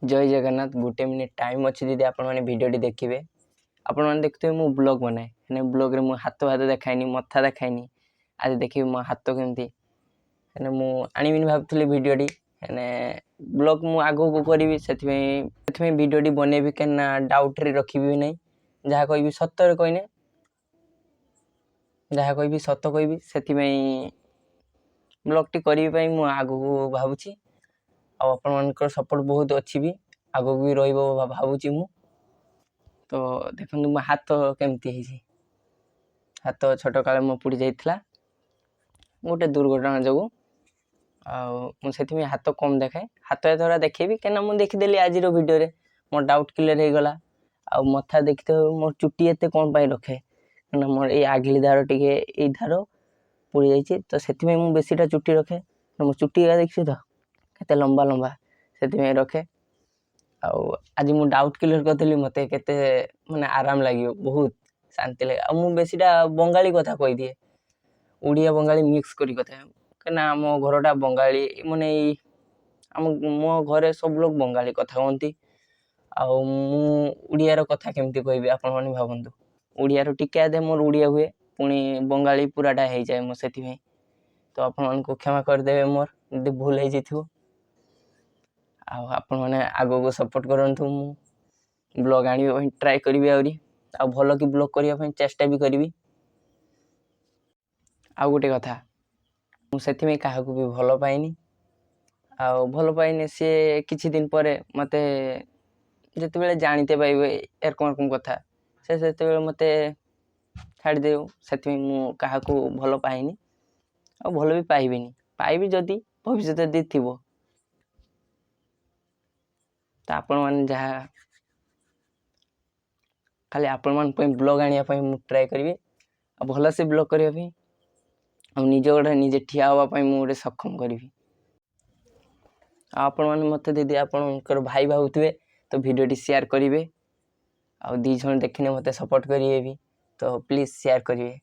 जय जगन्नाथ। गोटे minute time अच्छी दीदी आपण मैंने भिडियोटी देखिए। आपण मैंने देखते मु ब्लॉग बनाए ब्लॉग मु हाथ हाथ देखाइनी मथा देखाइनी। आज देखिए मो हाथ केमती मु आनी भावुली भिडियोटी ब्लॉग मु आगो को करी से भिडियोटी बनैबी क्या डाउट रे रखी ना जहाँ कह सतर कहने जहाँ कह सत कह से ब्लॉग टी करी मु आगो को भावुची आपण मानकर सपोर्ट बहुत अच्छी भी आगो भी रही भावुची मु। तो देखो मो हाथ केमती है हाथ छोट काले मो पुड़ी जाइथिला गोटे दुर्घटना जो मुझे हाथ कम देखाए हाथ एथरा देखेबी क्या मुझे देखीदेली आज भिडियो रे मोर डाउट क्लियर हो गला। आ मथा देखते मोर चुट्टी एते कौन पाई रखे ना मोर ये आगली धार टे धार पुड़ी जाइए तो से बेसीटा चुट्टी रखे मो चुट्टी देखी तो केते लंबा लंबा से रखे। आज मु डाउट क्लियर करी मत केते माने आराम लगे बहुत शांति लगे। मु बेसीटा बंगाली कथा कही दिए उड़िया बंगाली मिक्स करी कथा क्या आम घरटा बंगाली माने आम मो घरे सब लोग बंगाली कथा कहती आड़ियार कथा केमती कहबी आपण मैंने भावतु उड़ियार टिके आधे मोर उड़िया हुए पुणी बंगाली पूराटा हो जाए मो से तो आपण मान को क्षमा करदे मोर यदि भूल हो जाइथिबो। आपण मैंने आगो को सपोर्ट करंतु मु ब्लॉग आनी ट्राए करी आहरी आ भल कि ब्लॉग करने चेष्टा भी करी। आ गोटे कथा मुझे क्या भी भल पाइनी भल पाइनी सी किछि दिन पर मते जिते जानते पाइबे एरकम कथा से मत छाड़ दे से क्या भल पाइनी आ भल भी पाइबेनी पाइबी जदि भविष्य यदि थी तो आपण मैंने जहाँ खाली आपण मान ब्लॉग आने ट्राए करी भल से ब्लॉग करने निज गोटे निजे ठिया हाँपाई मुझे सक्षम करी। आपण मैंने मत दीदी आपणकर भाई भावुवे तो भिडियोटी शेयर करेंगे आ 2 जन देखने मत सपोर्ट करेंगे भी तो प्लीज शेयर करेंगे।